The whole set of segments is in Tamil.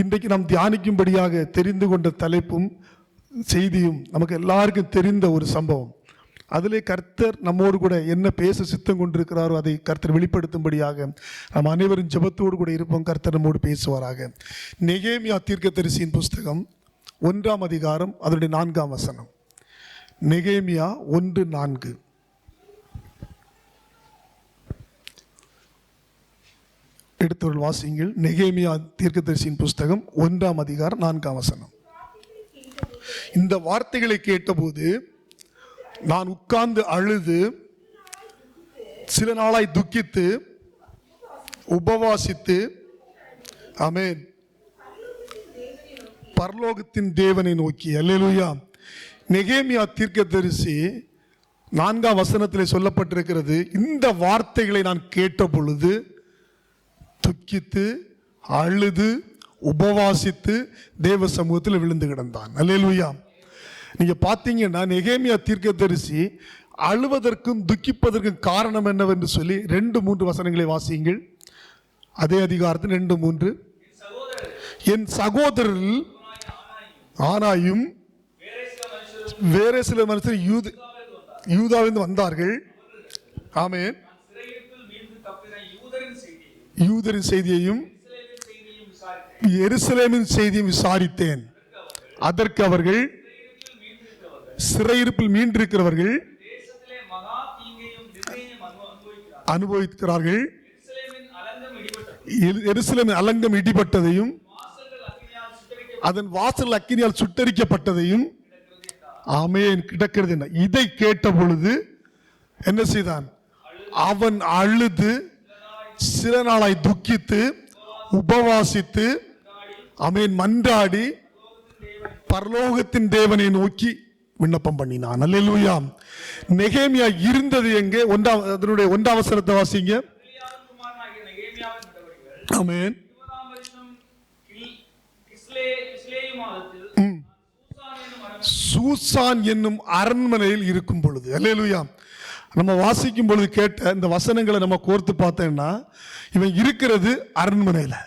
இன்றைக்கு நாம் தியானிக்கும்படியாக தெரிந்து கொண்ட தலைப்பும் செய்தியும் நமக்கு எல்லாருக்கும் தெரிந்த ஒரு சம்பவம். அதிலே கர்த்தர் நம்மோடு கூட என்ன பேச சித்தம் கொண்டிருக்கிறாரோ அதை கர்த்தர் வெளிப்படுத்தும்படியாக நாம் அனைவரும் ஜெபத்தோடு கூட இருப்போம். கர்த்தர் நம்மோடு பேசுவாராக. நெகேமியா தீர்க்கதரிசியின் புஸ்தகம் 1ஆம் அதிகாரம் அதனுடைய 4ஆம் வசனம். நெகேமியா 1:4. எடுத்தவர்கள் வாசியுங்கள். நெகேமியா தீர்க்கதரிசியின் புஸ்தகம் 1ஆம் அதிகாரம் 4ஆம் வசனம். இந்த வார்த்தைகளை கேட்டபோது நான் உட்கார்ந்து அழுது சில நாளாய் துக்கித்து உபவாசித்து, ஆமென், பரலோகத்தின் தேவனை நோக்கி. அல்லேலூயா. நெகேமியா தீர்க்கதரிசி 4ஆம் வசனத்திலே சொல்லப்பட்டிருக்கிறது, இந்த வார்த்தைகளை நான் கேட்ட பொழுது துக்கித்து அழுது உபவாசித்து தேவ சமூகத்தில் விழுந்து கிடந்தான். அல்லேலூயா. நீங்க பார்த்தீங்கன்னா நெகேமியா தீர்க்கதரிசி அழுவதற்கும் துக்கிப்பதற்கும் காரணம் என்னவென்று சொல்லி 2-3 வசனங்களை வாசியுங்கள். அதே அதிகாரத்தில் 2-3. என் சகோதரர்கள் ஆனாயும் வேற சில மனுஷர் யூதாவிலிருந்து வந்தார்கள். ஆமென். யூதரின் செய்தியையும் எருசலேமின் செய்தியும் விசாரித்தேன். அதற்கு அவர்கள் சிறையிருப்பில் மீண்டிருக்கிறவர்கள் அனுபவிக்கிறார்கள். எருசலேமின் அலங்கம் இடிபட்டதையும் அதன் வாசல் அக்கினியால் சுட்டரிக்கப்பட்டதையும் ஆமென் கிடக்கிறது. என்ன இதை கேட்ட பொழுது என்ன செய்தான்? அவன் அழுது சில நாளாய் துக்கித்து உபவாசித்து, ஆமென், மன்றாடி பரலோகத்தின் தேவனை நோக்கி விண்ணப்பம் பண்ணினான். அல்லேலூயா. நெகேமியா இருந்தது எங்கே? அதனுடைய 1ஆம் வசனத்தை வாசிங்க. ஆமென். சூசான் என்னும் அரண்மனையில் இருக்கும் பொழுது. அல்லேலூயா. நம்ம வாசிக்கும் பொழுது கேட்ட இந்த வசனங்களை நம்ம கோர்த்து பார்த்தோம்னா, இவன் இருக்கிறது அரண்மனையில்.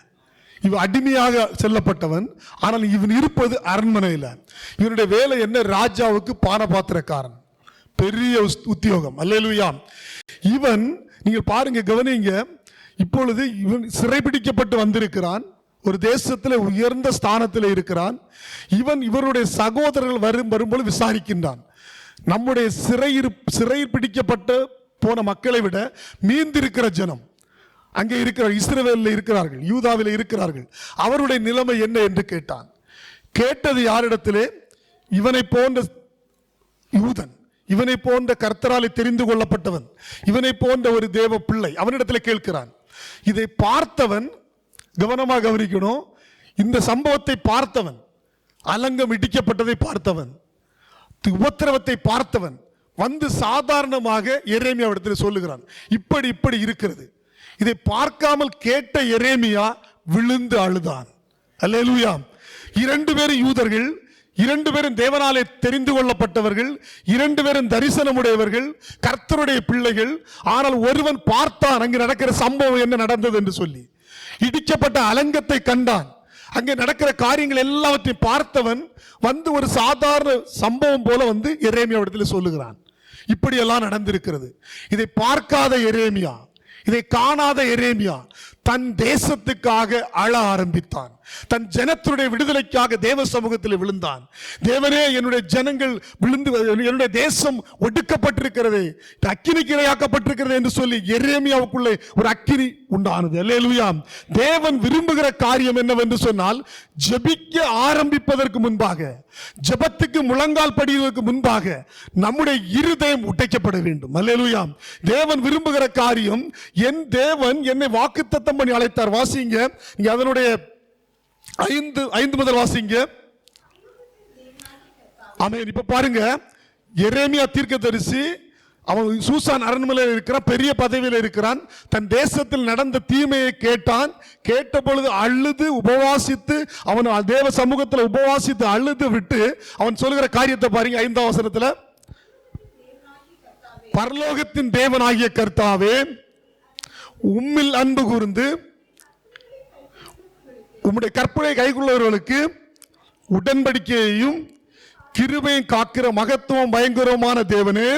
இவன் அடிமையாக செல்லப்பட்டவன். ஆனால் இவன் இருப்பது அரண்மனையில். இவனுடைய வேலை என்ன? ராஜாவுக்கு பானபாத்திரக்காரன். பெரிய உத்தியோகம். அல்லேலூயா. இவன் நீங்கள் பாருங்க, கவனிங்க. இப்பொழுது இவன் சிறைபிடிக்கப்பட்டு வந்திருக்கிறான். ஒரு தேசத்தில் உயர்ந்த ஸ்தானத்தில் இருக்கிறான். இவருடைய சகோதரர்கள் வரும்போது விசாரிக்கின்றான். நம்முடைய சிறையில் பிடிக்கப்பட்டு போன மக்களை விட மீந்திருக்கிற ஜனம் அங்கே இருக்கிற இஸ்ரவேலில் இருக்கிறார்கள், யூதாவில் இருக்கிறார்கள். அவருடைய நிலைமை என்ன என்று கேட்டான். கேட்டது யாரிடத்திலே? இவனை போன்ற யூதன், இவனை போன்ற கர்த்தராலே தெரிந்து கொள்ளப்பட்டவன், இவனை போன்ற ஒரு தேவ பிள்ளை அவனிடத்தில் கேட்கிறான். இதை பார்த்தவன், கவனமாக கவனிக்கணும், இந்த சம்பவத்தை பார்த்தவன், அலங்கம் இடிக்கப்பட்டதை பார்த்தவன், உபத்திரவத்தை பார்த்தவன் வந்து சாதாரணமாக எரேமியாவிடத்தில் சொல்லுகிறான், இப்படி இருக்கிறது. இதை பார்க்காமல் கேட்ட எரேமியா விழுந்து அழுதான். அல்லேலூயா. 2 பேரும் யூதர்கள், 2 பேரும் தேவனாலே தெரிந்து கொள்ளப்பட்டவர்கள், 2 பேரும் தரிசனமுடையவர்கள், கர்த்தருடைய பிள்ளைகள். ஆனால் ஒருவன் பார்த்தான் அங்கே நடக்கிற சம்பவம் என்ன நடந்தது என்று சொல்லி. இடிக்கப்பட்ட அலங்கத்தை கண்டான். அங்கே நடக்கிற காரியங்கள் எல்லாவற்றையும் பார்த்தவன் வந்து ஒரு சாதாரண சம்பவம் போல வந்து எரேமியாவிடத்தில் சொல்லுகிறான், இப்படியெல்லாம் நடந்திருக்கிறது. இதை பார்க்காத எரேமியா, இதை காணாத எரேமியா தன் தேசத்துக்காக அழ ஆரம்பித்தான். தன் ஜனத்துடைய விடுதலைக்காக தேவ சமூகத்தில் விழுந்தான். தேவனே, என்னுடைய ஜனங்கள் விழுந்து, என்னுடைய தேசம் ஒடுக்கப்பட்டிருக்கிறது, அக்கினிக்கு இரையாக்கப்பட்டிருக்கிறது என்று சொல்லி எரேமியாவுக்குள்ளே ஒரு அக்கினி உண்டானது. அல்லேலூயா. தேவன் விரும்புகிற காரியம் என்னவென்று சொன்னால், ஜெபிக்க ஆரம்பிப்பதற்கு முன்பாக, ஜெபத்துக்கு முழங்கால் படிவதற்கு முன்பாக நம்முடைய இருதயம் உடைக்கப்பட வேண்டும். அல்லேலூயா. தேவன் விரும்புகிற காரியம், என் தேவன் என்னை வாக்குத்தத்தம் பண்ணி அழைத்தார். வாசிங்க, நீங்க அதனுடைய 5 முதல் வாசிங்க. ஆமென். இப்ப பாருங்க, எரேமியா தீர்க்கதரிசி அவன் சூசான் அரண்மனையில் இருக்கிறான், பெரிய பதவியில் இருக்கிறான். தன் தேசத்தில் நடந்த தீமையை கேட்டான். கேட்ட பொழுது அழுது உபவாசித்து, அவன் தேவ சமூகத்தில் உபவாசித்து அழுது விட்டு அவன் சொல்லுகிற காரியத்தை பாருங்க. 5ஆம் வசனத்துல, பரலோகத்தின் தேவனாகிய கர்த்தாவே, உம்மில் அன்பு கூர்ந்து உம்முடைய கற்பனை கைக்குள்ளவர்களுக்கு உடன்படிக்கையையும் கிருபையும் காக்கிற மகத்துவம் பயங்கரமான தேவனே,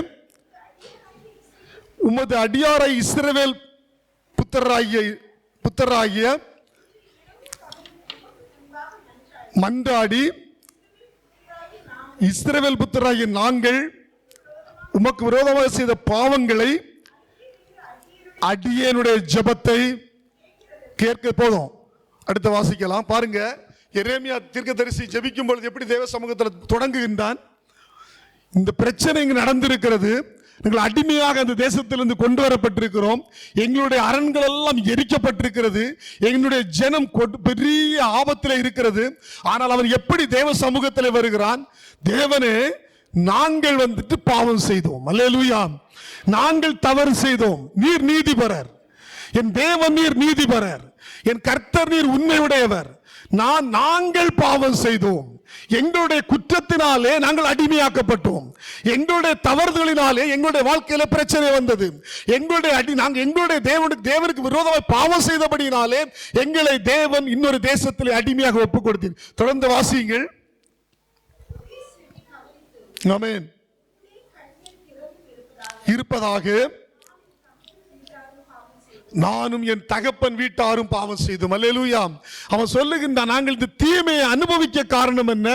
உமது அடியாரை இஸ்ரவேல் புத்தராகிய மன்றாடி இஸ்ரவேல் புத்தராகிய நாங்கள் உமக்கு விரோதமாக செய்த பாவங்களை அடியேனுடைய ஜெபத்தை கேட்க. போதும், அடுத்த வாசிக்கலாம். பாருங்க, எரேமியா தீர்க்கதரிசி ஜெபிக்கும் பொழுது எப்படி தேவ சமூகத்தில் தொடங்குகின்றான். இந்த பிரச்சனை இங்கு நடந்திருக்கிறது, நீங்கள் அடிமையாக அந்த தேசத்திலிருந்து கொண்டு வரப்பட்டிருக்கிறோம், எங்களுடைய அரண்கள் எல்லாம் எரிக்கப்பட்டிருக்கிறது, எங்களுடைய ஜனம் பெரிய ஆபத்தில் இருக்கிறது. ஆனால் அவன் எப்படி தேவ சமூகத்தில் வருகிறான்? தேவனே, நாங்கள் வந்துட்டு பாவம் செய்தோம், அல்லேலூயா, நாங்கள் தவறு செய்தோம், நீர் நீதிபரர், என் தேவன் நீர் நீதிபரர், என் கர்த்தர் நீர் உண்மையுடையவர், நாங்கள் பாவம் செய்தோம், எங்களுடைய குற்றத்தினாலே நாங்கள் அடிமையாக்கப்பட்டோம், எங்களுடைய தவறுகளினாலே எங்களுடைய வாழ்க்கையில பிரச்சனை வந்தது, எங்களுடைய தேவனுக்கு விரோதமாக பாவம் செய்தபடியினாலே எங்களை தேவன் இன்னொரு தேசத்தில் அடிமையாக ஒப்புக் கொடுத்தீர். தொடர்ந்து வாசியுங்கள். ஆமென். இருப்பதாக நானும் என் தகப்பன் வீட்டாரும் பாவம் செய்தோம். அல்லேலூயா. அவன் சொல்லுகின்றான், நாங்கள் இந்த தீமையை அனுபவிக்க காரணம் என்ன?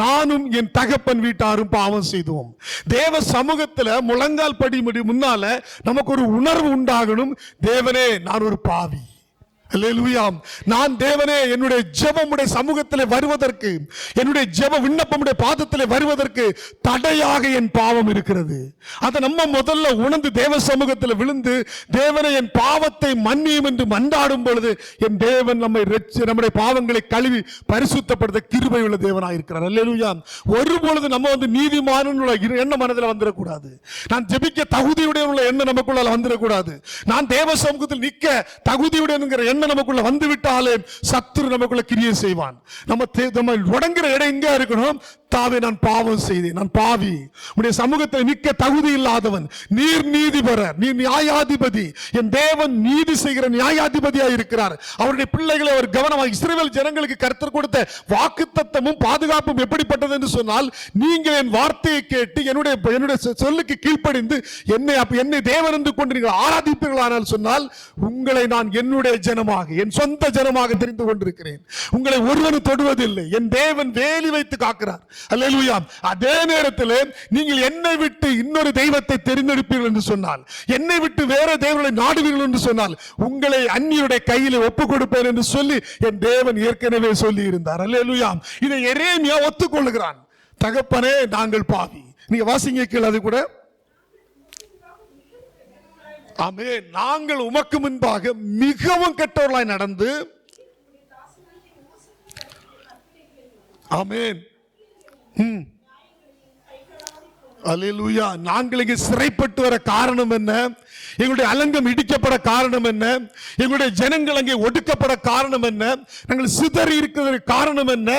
நானும் என் தகப்பன் வீட்டாரும் பாவம் செய்தோம். தேவ சமூகத்தில் முழங்கால் படி முன்னால நமக்கு ஒரு உணர்வு உண்டாகணும். தேவனே, நான் ஒரு பாவி, அல்லேலூயா, நான் தேவனே, என்னுடைய ஜெபம் உடைய சமூகத்தில் வருவதற்கு, என்னுடைய ஜெப விண்ணப்பம் உடைய பாதத்தில் வருவதற்கு தடையாக என் பாவம் இருக்கிறது. அதை நம்ம முதல்ல உணர்ந்து தேவ சமூகத்தில் விழுந்து, தேவனை என் பாவத்தை மன்னியும் என்று மன்றாடும் பொழுது என் தேவன் நம்முடைய பாவங்களை கழுவி பரிசுத்தப்படுத்த கிருபை உள்ள தேவனாக இருக்கிறார். அல்லேலூயா. ஒரு பொழுது நம்ம நீதிமான எண்ணம் மனதில் வந்துடக்கூடாது, நான் ஜெபிக்க தகுதியுடைய எண்ணம் நமக்குள்ள வந்துடக்கூடாது, நான் தேவ சமூகத்தில் நிற்க தகுதியுடைய நமக்குள்ள வந்து விட்டாலே சத்துரு நமக்குள்ள கிரியை செய்வான். நம்ம உடங்குற இடம் எங்க இருக்கணும்? தாவே, நான் பாவம் செய்தேன், நான் பாவி, உடைய சமூகத்தில் நிற்க தகுதி இல்லாதவன், நீர் நீதிபரர், நீர் நியாயாதிபதி, என் தேவன் நீதி செய்கிற நியாயாதிபதியாக இருக்கிறார். அவருடைய பிள்ளைகளை அவர் கவனமாக, இஸ்ரவேல் ஜனங்களுக்கு கர்த்தர் கொடுத்த வாக்குத்தத்தமும் பாதுகாப்பும் எப்படிப்பட்டது என்று சொன்னால், நீங்கள் என் வார்த்தையை கேட்டு என்னுடைய சொல்லுக்கு கீழ்ப்படிந்து என்னை தேவன் என்று கொண்டு நீங்கள் ஆராதிப்பீர்களானால் சொன்னால், உங்களை நான் என்னுடைய ஜனமாக, என் சொந்த ஜனமாக தெரிந்து கொண்டிருக்கிறேன், உங்களை ஒருவனும் தொடுவதில்லை, என் தேவன் வேலி வைத்து காக்கிறார். அல்லேலூயா. அதே நேரத்தில் நீங்கள் என்னை விட்டு இன்னொரு தெய்வத்தை தெரிந்தெடுப்பீர்கள் என்று சொன்னால், என்னை விட்டு வேற தெய்வங்களை நாடுவீர்கள் என்று சொன்னால், உங்களை அந்நியுடைய கையில் ஒப்புக் கொடுப்பேன் என்று சொல்லி என் தேவன் ஏற்கனவே சொல்லி இருந்தார். அல்லேலூயா. இதை எரேமியா ஒத்துக்கொள்கிறான். தகப்பனே, நாங்கள் பாவி. நீங்க வாசிங்க கீழே அது கூட. ஆமென். நாங்கள் உமக்கு முன்பாக மிகவும் கெட்டவர்களாய் நடந்து, ஆமென், அல்லேலூயா, நாங்கள் இங்கே சிறைப்பட்டு வர காரணம் என்ன? எங்களுடைய அலங்கம் இடிக்கப்பட காரணம் என்ன? எங்களுடைய ஜனங்கள் அங்கே ஒடுக்கப்பட காரணம் என்ன? நாங்கள் சிதறி இருக்கிற காரணம் என்ன?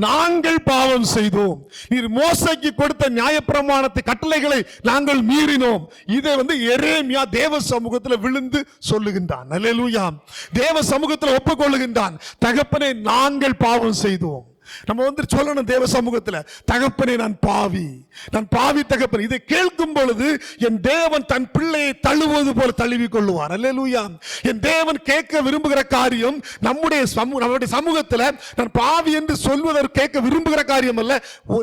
நாங்கள் பாவம் செய்தோம். நீர் மோசைக்கு கொடுத்த நியாயப்பிரமாணத்தை கட்டளைகளை நாங்கள் மீறினோம். இதை எரேமியா தேவ சமூகத்தில் விழுந்து சொல்லுகின்றான். அல்லேலூயா. தேவ சமூகத்தில் ஒப்புக்கொள்ளுகின்றான். தகப்பனே, நாங்கள் பாவம் செய்தோம். நம்ம சொல்லணும் தேவ சமூகத்தில், தகப்பனே, நான் பாவி, நான் பாவி தகப்பனே. இதை கேட்கும் பொழுது என் தேவன் தன் பிள்ளையை தழுவது போல தழுவி கொள்ளுவார். அல்லேலூயா. என் தேவன் கேட்க விரும்புகிற காரியம் நம்முடைய சமூகத்தில் நான் பாவி என்று சொல்வதற்கு கேட்க விரும்புகிற காரியம் அல்ல,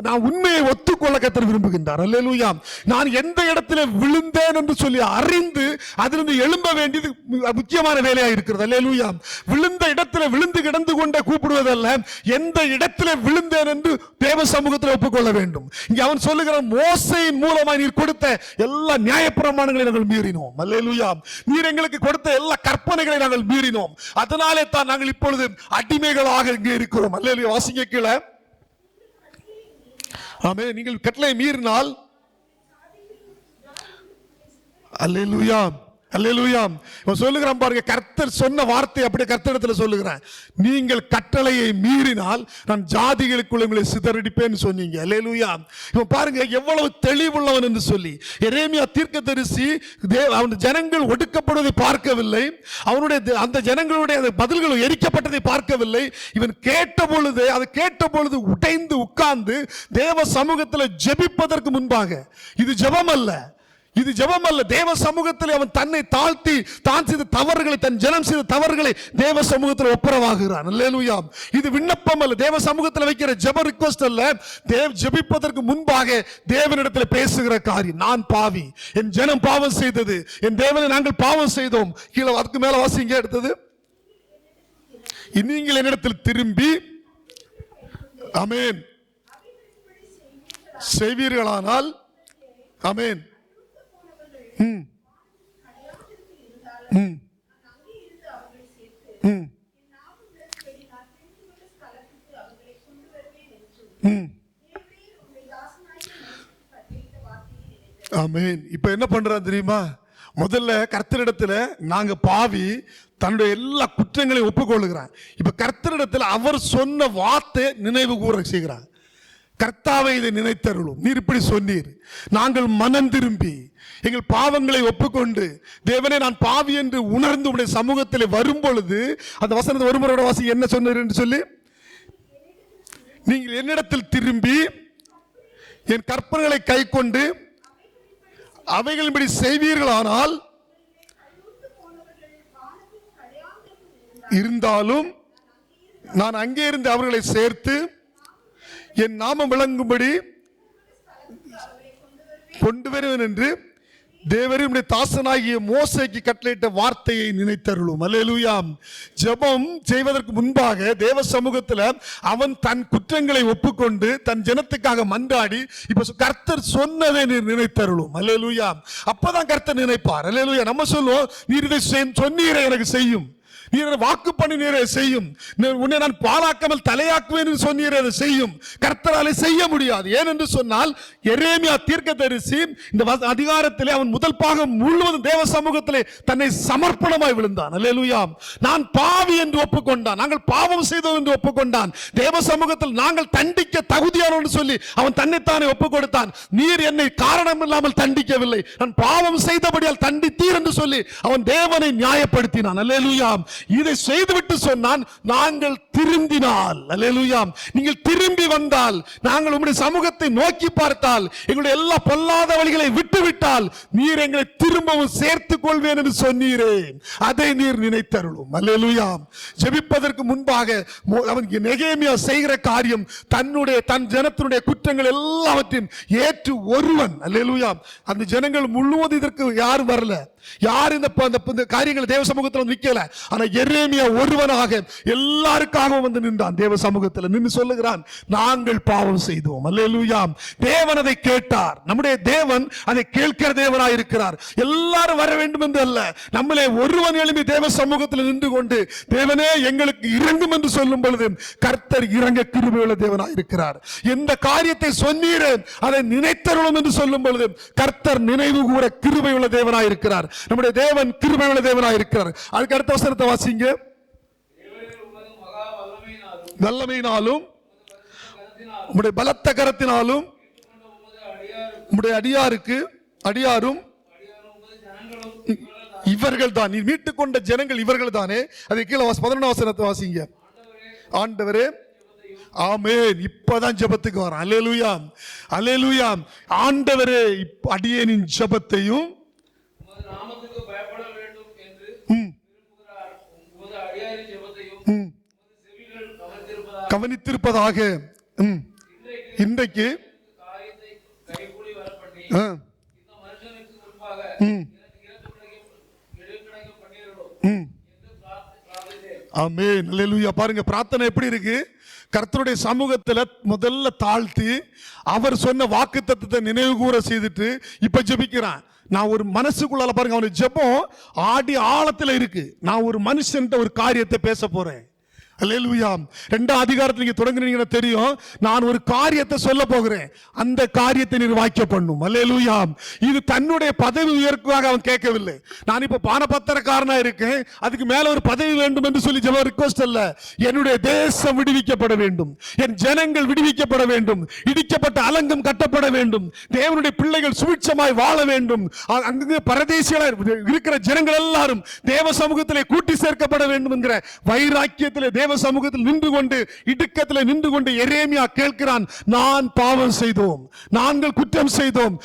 நான் உண்மையை ஒத்துக்கொள்ள கர்த்தர் விரும்புகின்றார். அல்லேலூயா. நான் எந்த இடத்துல விழுந்தேன் என்று சொல்லி அறிந்து அதிலிருந்து எழும்ப வேண்டியது முக்கியமான வேலையாக இருக்கிறது. அல்லேலூயா. விழுந்த இடத்துல விழுந்து கிடந்து கொண்டே கூப்பிடுவதல்ல, எந்த இடத்துல விழுந்தேன் என்று தேவ சமூகத்தில் ஒப்புக்கொள்ள வேண்டும். இங்கே அவன் சொல்லுகிறான், மோசையின் மூலமாய் நீர் கொடுத்த எல்லா நியாயப்பிரமாணங்களை நாங்கள் மீறினோம். அல்லேலூயா. நீர் எங்களுக்கு கொடுத்த எல்லா கற்பனைகளை நாங்கள் மீறினோம். அதனாலே தான் நாங்கள் இப்பொழுது அடிமைகளாக இங்கே இருக்கிறோம். அல்லேலூயா. வாசிங்க கீழே. ஆமென். நீங்கள் கட்டளை மீறினால், அல்லேலூயா, அல்லேலூயா. இவன் சொல்லுகிறான் பாருங்க, கர்த்தர் சொன்ன வார்த்தை அப்படியே கர்த்தரிடத்துல சொல்லுகிறேன், நீங்கள் கட்டளையை மீறினால் நான் ஜாதிகளுக்குள்ள உங்களை சிதறடிப்பேன்னு சொன்னீங்க. அல்லேலூயா. இவன் பாருங்க எவ்வளவு தெளிவுள்ளவன் என்று சொல்லி. எரேமியா தீர்க்கதரிசி அவன் ஜனங்கள் ஒடுக்கப்படுவதை பார்க்கவில்லை, அவனுடைய அந்த ஜனங்களுடைய பதில்கள் எரிக்கப்பட்டதை பார்க்கவில்லை. இவன் கேட்ட பொழுது உடைந்து உட்கார்ந்து தேவ சமூகத்தில் ஜெபிப்பதற்கு முன்பாக, இது ஜெபம் அல்ல, இது ஜெபம் அல்ல, தேவ சமூகத்தில் அவன் தன்னை தாழ்த்தி தான் செய்த தவறுகளை, தன் ஜனம் செய்த தவறுகளை தேவ சமூகத்தில் ஒப்புரவாகிறான். அல்லேலூயா. இது விண்ணப்பம் அல்ல, தேவ சமூகத்தில் வைக்கிற ஜெப ரிக்வெஸ்ட் அல்ல, ஜெபிப்பதற்கு முன்பாக தேவனிடத்தில் பேசுகிற காரியம். நான் பாவி, என் ஜனம் பாவம் செய்தது, என் தேவனை நாங்கள் பாவம் செய்தோம். கீழே அதுக்கு மேல வாசிங்க. எடுத்தது, நீங்கள் என்னிடத்தில் திரும்பி ஆமென் செய்வீர்களானால் ஆமென் ஆமென். இப்ப என்ன பண்றான் தெரியுமா? முதல்ல கர்த்தரிடத்துல நாங்க பாவி, தன்னுடைய எல்லா குற்றங்களையும் ஒப்புக்கொள்ளுகிறான். இப்ப கர்த்தரிடத்துல அவர் சொன்ன வார்த்தை நினைவு கூற செய்கிறான். கர்த்தாவை இதை நினைத்தருளும், நீர் இப்படி சொன்னீர், நாங்கள் மனம் திரும்பி எங்கள் பாவங்களை ஒப்புக்கொண்டு தேவனே நான் பாவி என்று உணர்ந்து உடைய சமூகத்தில் வரும் பொழுது, அந்த வசனத்தை ஒருமுறையோட வாசி என்ன சொன்னார் என்று சொல்லி, நீங்கள் என்னிடத்தில் திரும்பி என் கற்பனைகளை கை கொண்டு அவைகளின்படி செய்வீர்களானால், இருந்தாலும் நான் அங்கே இருந்து அவர்களை சேர்த்து என் நாமம் விளங்கும்படி கொண்டு வருவேன் என்று தேவருடைய தாசனாகிய மோசேக்கு கட்டளையிட்ட வார்த்தையை நினைத்தருளும். அல்லேலூயா. ஜெபம் செய்வதற்கு முன்பாக தேவ சமூகத்தில் அவன் தன் குற்றங்களை ஒப்புக்கொண்டு தன் ஜனத்துக்காக மன்றாடி, இப்ப கர்த்தர் சொன்னதை நீர் நினைத்தருளும். அல்லேலூயா. அப்பதான் கர்த்தர் நினைப்பார். அல்லேலூயா. நம்ம சொல்லுவோம், நீர் இதை சொன்னீரே எனக்கு செய்யும், நீர் வாக்கு பண்ணினீரே செய்யும், உன்னை நான் பாழாக்காமல் தலையாக்குவேன் என்று சொன்னீரே அதை செய்யும். கர்த்தராலே செய்ய முடியாது. ஏனென்று சொன்னால் எரேமியா தீர்க்கதரிசி இந்த அதிகாரத்திலே அவன் முதல் பாகம் முழுவதும் தேவ சமூகத்திலே தன்னை சமர்ப்பணமாய் விழுந்தான். அல்லேலூயா. நான் பாவி என்று ஒப்புக்கொண்டான், நாங்கள் பாவம் செய்தோம் என்று ஒப்புக்கொண்டான். தேவ சமூகத்தில் நாங்கள் தண்டிக்க தகுதியானோம் என்று சொல்லி அவன் தன்னைத்தானே ஒப்புக் கொடுத்தான். நீர் என்னை காரணம் இல்லாமல் தண்டிக்கவில்லை, நான் பாவம் செய்தபடியால் தண்டித்தீர் என்று சொல்லி அவன் தேவனை நியாயப்படுத்தினான். அல்லேலூயா. இதை செய்துவிட்டு சொன்னான், நாங்கள் திரும்பினால், அல்லேலூயா, நீங்கள் திரும்பி வந்தால், நாங்கள் உம்முடைய சமூகத்தை நோக்கி பார்த்தால், எங்களுடைய எல்லா பொல்லாத வழிகளை விட்டுவிட்டால், நீர் எங்களை திரும்பவும் சேர்த்துக் கொள்வேன் என்று சொன்னீரே, அதை நீர் நினைத்தருளும். அல்லேலூயா. ஜெபிப்பதற்கு முன்பாக அவன் நெகேமியா செய்கிற காரியம், தன் ஜனத்தினுடைய குற்றங்கள் எல்லாவற்றையும் ஏற்று ஒருவன், அல்லேலூயா, அந்த ஜனங்கள் முழுவதும் இதற்கு யாரும் வரல, யார் இந்த காரியங்களை தேவ சமூகத்தில் நிக்கல. ஆனா எரேமியா ஒருவனாக எல்லாருக்காகவும் வந்து நின்றான். தேவ சமூகத்தில் நின்று சொல்லுகிறான், நாங்கள் பாவம் செய்தோம். அல்லேலூயா. தேவன் அதை கேட்டார். நம்முடைய தேவன் அதை கேட்கிற தேவனாய் இருக்கிறார். எல்லாரும் வர வேண்டும் என்று அல்ல, நம்மளே ஒருவன் எழுப்பி தேவ சமூகத்தில் நின்று கொண்டு தேவனே எங்களுக்கு இறங்கும் என்று சொல்லும் பொழுது கர்த்தர் இறங்க கிருபையுள்ள தேவனாய் இருக்கிறார். எந்த காரியத்தை சொன்னீரே அதை நினைத்தருளும் என்று சொல்லும் பொழுது கர்த்தர் நினைவு கூற கிருபையுள்ள தேவனாய் இருக்கிறார். நம்முடைய தேவன் கிருபையுள்ள தேவனாய் இருக்கிறார். அதுக்கு அடுத்த வசனத்தை வாசிங்க. வல்லமையினாலும் உம்முடைய பலத்த கரத்தினாலும் உம்முடைய அடியாரும் இவர்கள் தான், நீ மீட்டுக் கொண்ட ஜனங்கள் இவர்கள் தானே. அதை கீழே 11 வசனத்தை வாசிங்க. ஆண்டவரே ஆமென். இப்பதான் ஜெபத்துக்கு வரான். அல்லேலூயா. அல்லேலூயா. ஆண்டவரே அடியேனின் ஜெபத்தையும் கவனித்திருப்பதாக. இன்றைக்கு ஆமென். அல்லேலூயா. பாருங்க பிரார்த்தனை எப்படி இருக்கு. கர்த்தருடைய சமூகத்தில் முதல்ல தாழ்த்தி அவர் சொன்ன வாக்குத்தத்தத்தை நினைவு கூற செய்துட்டு இப்ப ஜெபிக்கிறான். நான் ஒரு மனசுக்குள்ளால பாருங்க, அவனுக்கு ஜெபம் ஆடி ஆழத்துல இருக்கு. நான் ஒரு மனுஷன்ட்ட ஒரு காரியத்தை பேச போறேன். அல்லேலூயா. 2ஆம் அதிகாரத்தில் நீங்க தொடங்குனீங்கன்னா தெரியும், நான் ஒரு காரியத்தை சொல்ல போகிறேன், அந்த காரியத்தை நீர் வாய்க்க பண்ணும். அல்லேலூயா. இது தன்னுடைய பதவி உயர்வுக்காக அவன் கேட்கவில்லை. நான் இப்ப பானபத்திரக்காரனா இருக்கேன், அதுக்கு மேல ஒரு பதவி வேண்டும் என்று சொல்லி ஜெப ரிக்வெஸ்ட் அல்ல. என்னுடைய தேசம் விடுவிக்கப்பட வேண்டும், என் ஜனங்கள் விடுவிக்கப்பட வேண்டும், இடிக்கப்பட்ட அலங்கம் கட்டப்பட வேண்டும், தேவனுடைய பிள்ளைகள் சுவிட்சமாய் வாழ வேண்டும், அங்கு பரதேசிகளாக இருக்கிற ஜனங்கள் எல்லாரும் தேவ சமூகத்திலே கூட்டி சேர்க்கப்பட வேண்டும் என்கிற வைராக்கியத்திலே தேவ சமூகத்தில் நின்று கொண்டு, இடுக்கத்தில் நின்று கொண்டு எரேமியா கேட்கிறான், நான் பாவம் செய்தோம், நாங்கள் குற்றம் செய்தோம்,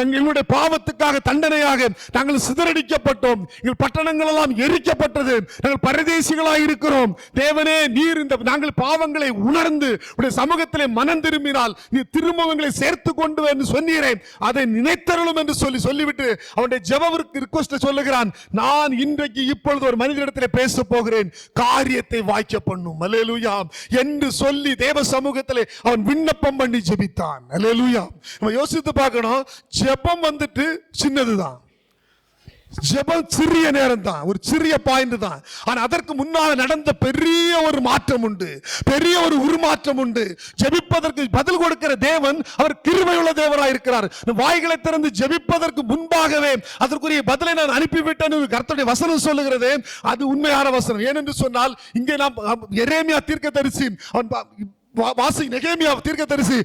எங்களுடைய பாவத்துக்காக தண்டனையாக நாங்கள் சிதறடிக்கப்பட்டோம், எங்கள் பட்டணங்கள் எல்லாம் எரிக்கப்பட்டது, நாங்கள் பரதேசிகளாக இருக்கிறோம். தேவனே, நீர் இந்த நாங்கள் பாவங்களை உணர்ந்து உடைய சமூகத்திலே மனம் திரும்பினால் நீ திரும்பவங்களை சேர்த்து கொண்டு என்று சொன்னீரே, அதை நினைத்தருளும் என்று சொல்லிவிட்டு அவனுடைய ஜெபத்திற்கு ரிக்வெஸ்ட் சொல்லுகிறான். நான் இன்றைக்கு இப்பொழுது ஒரு மனிதனிடத்திலே பேச போகிறேன், காரியத்தை வாய்க்க பண்ணும். அல்லேலூயா என்று சொல்லி தேவ சமூகத்திலே அவன் விண்ணப்பம் பண்ணி ஜெபித்தான். அல்லேலூயா. நம்ம யோசித்து பார்க்கணும், ஜெபம் வந்துட்டு சின்னதுதான், ஜெபம் சிறிய நேரம் தான், ஒரு சிறிய பாயிண்ட் தான். ஆனா அதற்கு முன்னால் நடந்த பெரிய ஒரு மாற்றம் உண்டு, பெரிய ஒரு உருமாற்றம் உண்டு. ஜெபிப்பதற்கு பதில் கொடுக்கிற தேவன் அவர் கிருபையுள்ள தேவனாய் இருக்கிறார். வாய்களை திறந்து ஜெபிப்பதற்கு முன்பாகவே அதற்குரிய பதிலை நான் அனுப்பிவிட்டேன் கர்த்தருடைய வசனம் சொல்லுகிறது. அது உண்மையான வசனம். ஏனென்று சொன்னால், இங்கே நாம் எரேமியா தீர்க்கதரிசி அவன் வாசி நெகேமியா தீர்க்கதரிசி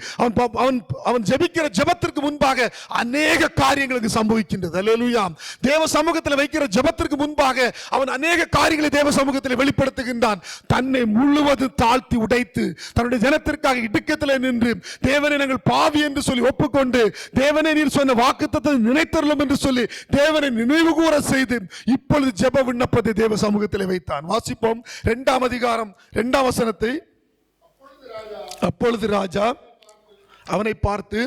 அவன் ஜெபிக்கிற ஜெபத்திற்கு முன்பாக அநேக காரியங்களுக்கு சம்பவிக்கின்றது. அல்லேலூயா. தேவ சமூகத்தில் வைக்கிற ஜெபத்திற்கு முன்பாக அவன் அநேக காரியங்களை தேவ சமூகத்தில் வெளிப்படுத்துகின்றான். தன்னை முழுவதும் தாழ்த்தி உடைத்து தன்னுடைய ஜனத்திற்காக இடுக்கத்தில் நின்று, தேவனை நாங்கள் பாவி என்று சொல்லி ஒப்புக்கொண்டு, தேவனை நீர் சொன்ன வாக்குத்தத்தத்தை நினைத்தருளும் என்று சொல்லி தேவனை நினைவு கூற செய்து இப்பொழுது ஜெப விண்ணப்பத்தை தேவ சமூகத்தில் வைத்தான். வாசிப்போம் 2ஆம் அதிகாரம் 2ஆம் வசனத்தை. அப்பொழுது ராஜா அவனை பார்த்து,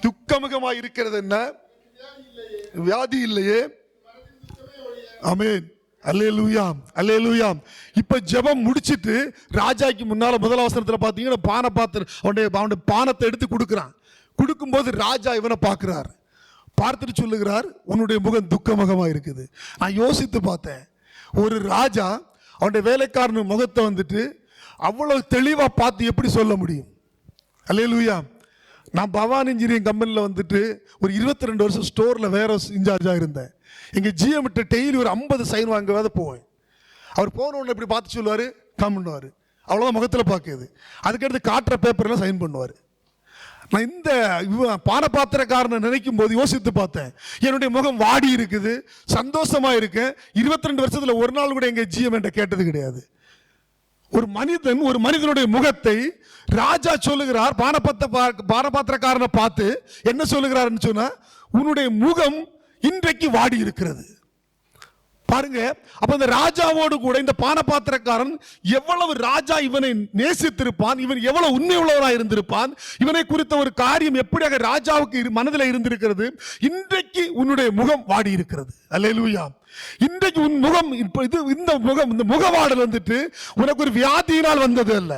துக்கமுகமாய் இருக்கிறது என்ன, வியாதி இல்லையே. ஆமென். அல்லேலூயா, அல்லேலூயா. இப்ப ஜெபம் முடிச்சிட்டு ராஜாக்கு முன்னால முதல் வசனத்துல பாத்தீங்கன்னா பானபாத்திரம் அவனுடைய பானத்தை எடுத்து கொடுக்கிறான். கொடுக்கும்போது ராஜா இவனை பார்க்கிறார். பார்த்துட்டு சொல்லுகிறார், உன்னுடைய முகம் துக்கமுகமா இருக்குது. நான் யோசித்து பார்த்தேன், ஒரு ராஜா அவனுடைய வேலைக்காரன் முகத்தை வந்துட்டு அவ்வளவு தெளிவா பார்த்து எப்படி சொல்ல முடியும்? அல்லேலூயா. நான் பவானி இன்ஜினியரிங் கம்பெனியில் வந்துட்டு ஒரு 22 வருஷம் ஸ்டோர்ல வேற இன்சார்ஜா இருந்தேன். எங்க ஜிஎம் கிட்ட டெய்லி ஒரு 50 சைன் வாங்கவாத போவேன். அவர் போன உடனே இப்படி பார்த்து சொல்லுவாரு, கம் பண்ணுவாரு, அவ்வளவுதான் முகத்துல பார்க்குது. அதுக்கடுத்து காட்டுற பேப்பர்லாம் சைன் பண்ணுவாரு. நான் இந்த பானபாத்திரக்காரனை நினைக்கும் போது யோசித்து பார்த்தேன், என்னுடைய முகம் வாடி இருக்குது, சந்தோஷமா இருக்கேன். 22 வருஷத்துல ஒரு நாள் கூட எங்க ஜிஎம் என்கிட்ட கேட்டது கிடையாது. ஒரு மனிதனுடைய முகத்தை ராஜா சொல்லுகிறார். பானபாத்திரக்காரனை பார்த்து என்ன சொல்லுகிறார் சொன்னா, உன்னுடைய முகம் இன்றைக்கு வாடி இருக்கிறது. பாருங்க, அப்ப இந்த ராஜாவோடு கூட இந்த பானபாத்திரக்காரன் எவ்வளவு ராஜா இவனை நேசித்திருப்பான், இவன் எவ்வளவு உண்மை உள்ளவராக இருந்திருப்பான், இவனை குறித்த ஒரு காரியம் எப்படியாக ராஜாவுக்கு மனதில் இருந்திருக்கிறது. இன்றைக்கு உன்னுடைய முகம் வாடி இருக்கிறது. அல்லேலூயா. இன்றைக்கு உன் முகம் இந்த முகவாடல் வந்துட்டு உனக்கு ஒரு வியாதியினால் வந்தது அல்ல,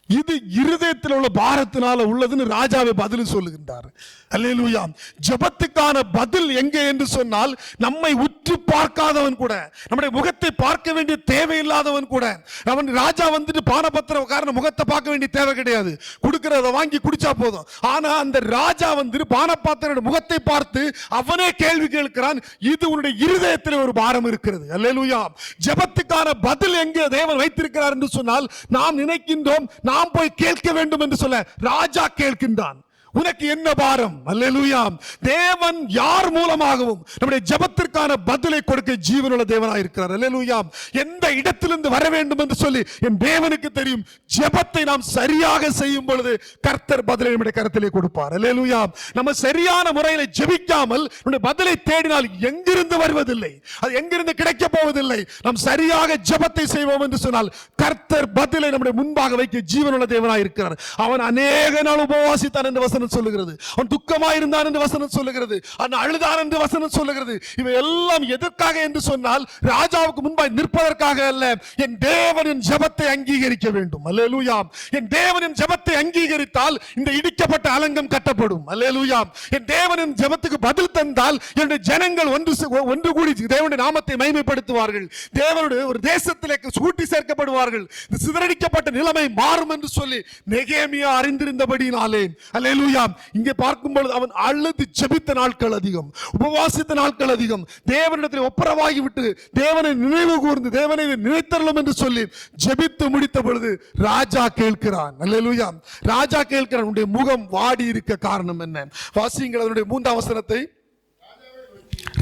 இது இருதயத்தில் உள்ள பாரத்தினால உள்ளதுன்னு ராஜாவை பதில் சொல்லுகின்றார். அல்லேலூயா. ஜெபத்துக்கான பதில் எங்கே என்று சொன்னால், நம்மை உற்று பார்க்காதவன் கூட, நம்முடைய முகத்தை பார்க்க வேண்டிய தேவையில்லாதவன் கூட, அவன் ராஜா வந்துட்டு பானபத்திரக்காரன முகத்தை பார்க்க வேண்டிய தேவை கிடையாது, கொடுக்கிறத வாங்கி குடிச்சா போதும். ஆனா அந்த ராஜா வந்துட்டு பானபாத்திரோட முகத்தை பார்த்து அவனே கேள்வி கேட்கிறான், இது உன்னுடைய இருதயத்தில் ஒரு பாரம் இருக்கிறது. அல்லேலூயா. ஜெபத்துக்கான பதில் எங்கே தேவன் வைத்திருக்கிறார் என்று சொன்னால், நாம் நினைக்கின்றோம் நாம் போய் கேட்க வேண்டும் என்று சொல்ல, ராஜா கேட்கின்றான், உனக்கு என்ன பாரம்? அல்லேலூயா. தேவன் யார் மூலமாகவும் நம்முடைய ஜெபத்திற்கான பதிலை கொடுக்க ஜீவனுள்ள தேவனாய் இருக்கிறார். அல்லேலூயா. எந்த இடத்திலிருந்து வர வேண்டும் என்று சொல்லி என் தேவனுக்கு தெரியும். ஜெபத்தை நாம் சரியாக செய்யும் பொழுது கர்த்தர் பதிலை நம்முடைய கரத்திலே கொடுப்பார். அல்லேலூயா. நம்ம சரியான முறையில் ஜெபிக்காமல் நம்முடைய பதிலை தேடினால் எங்கிருந்து வருவதில்லை, அது எங்கிருந்து கிடைக்க போவதில்லை. நாம் சரியாக ஜெபத்தை செய்வோம் என்று சொன்னால் கர்த்தர் பதிலை நம்முடைய முன்பாக வைக்க ஜீவனுள்ள தேவனாய் இருக்கிறார். அவன் அநேக நாள் உபவாசித்தான் என்று வசனம் வசனம் சொல்லுகிறது. அவன் துக்கமாயிருந்தான் என்று வசனம் சொல்லுகிறது. அவன் அழுதான் என்று வசனம் சொல்லுகிறது. இவை எல்லாம் எதற்காக என்று சொன்னால், ராஜாவுக்கு முன்பாய் நிற்பதற்காக அல்ல, என் தேவனின் ஜெபத்தை அங்கீகரிக்க வேண்டும். அல்லேலூயா. என் தேவனின் ஜெபத்தை அங்கீகரித்தால் இந்த இடிக்கப்பட்ட அலங்கம் கட்டப்படும். அல்லேலூயா. என் தேவனின் ஜெபத்துக்கு பதில் தந்தால் என்னுடைய ஜனங்கள் ஒன்று கூடி தேவனுடைய நாமத்தை மகிமைப்படுத்துவார்கள். தேவனுடைய ஒரு தேசத்திலே கூட்டி சேர்க்கப்படுவார்கள். இந்த சிதறடிக்கப்பட்ட நிலைமை மாறும் என்று சொல்லி நெகேமியா அறிந்திருந்தபடினாலே, அல்லேலூயா, இங்கே பார்க்கும்போது அவன் அழுது ஜெபித்த நாட்கள் அதிகம், உபவாசித்த நாட்கள் அதிகம், தேவனிடத்தில் ஒப்புரவாகி விட்டு தேவனை நினைவு கூர்ந்து தேவனை நினைத்தரலும் என்று சொல்லி ஜெபித்து முடித்த பொழுது ராஜா கேட்கிறான். அல்லேலூயா. ராஜா கேட்கிறான், உன்னுடைய முகம் வாடி இருக்க காரணம் என்ன? வாசியுங்கள் அதனுடைய 3ஆம் வசனத்தை.